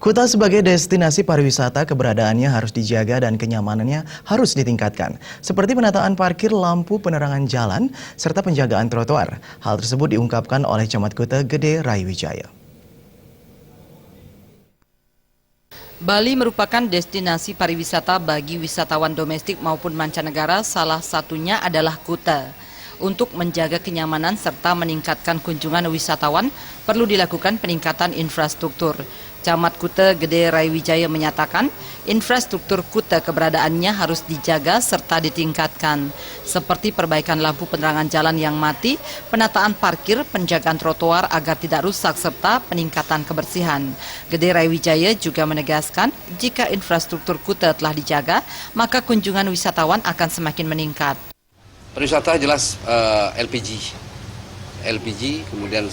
Kuta sebagai destinasi pariwisata, keberadaannya harus dijaga dan kenyamanannya harus ditingkatkan. Seperti penataan parkir, lampu penerangan jalan, serta penjagaan trotoar. Hal tersebut diungkapkan oleh Camat Kuta Gede Raiwijaya. Bali merupakan destinasi pariwisata bagi wisatawan domestik maupun mancanegara, salah satunya adalah Kuta. Untuk menjaga kenyamanan serta meningkatkan kunjungan wisatawan, perlu dilakukan peningkatan infrastruktur. Camat Kuta Gede Raiwijaya menyatakan, infrastruktur Kuta keberadaannya harus dijaga serta ditingkatkan, seperti perbaikan lampu penerangan jalan yang mati, penataan parkir, penjagaan trotoar agar tidak rusak, serta peningkatan kebersihan. Gede Raiwijaya juga menegaskan, jika infrastruktur Kuta telah dijaga, maka kunjungan wisatawan akan semakin meningkat. Pariwisata jelas LPG, kemudian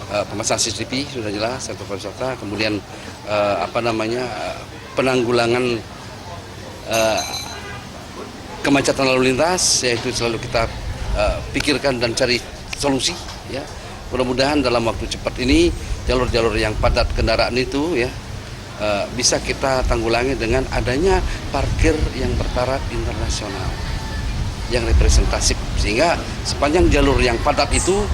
pemasangan CCTV sudah jelas sektor pariwisata, kemudian penanggulangan kemacetan lalu lintas, yaitu selalu kita pikirkan dan cari solusi. Ya, mudah-mudahan dalam waktu cepat ini jalur-jalur yang padat kendaraan itu ya bisa kita tanggulangi dengan adanya parkir yang bertaraf internasional, yang representatif, sehingga sepanjang jalur yang padat itu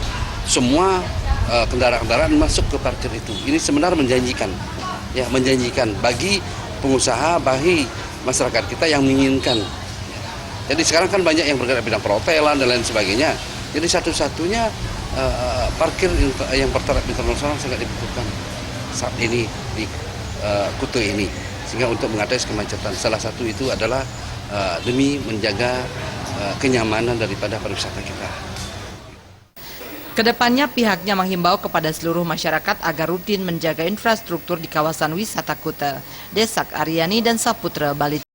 semua kendaraan-kendaraan masuk ke parkir itu. Ini sebenarnya menjanjikan bagi pengusaha, bagi masyarakat kita yang menginginkan. Jadi sekarang kan banyak yang bergerak bidang perhotelan dan lain sebagainya. Jadi satu-satunya parkir yang bertaraf internasional sangat dibutuhkan saat ini di Kuta ini, sehingga untuk mengatasi kemacetan. Salah satu itu adalah demi menjaga kenyamanan daripada pariwisata kita. Kedepannya pihaknya menghimbau kepada seluruh masyarakat agar rutin menjaga infrastruktur di kawasan wisata Kuta. Desak Aryani dan Saputra, Bali.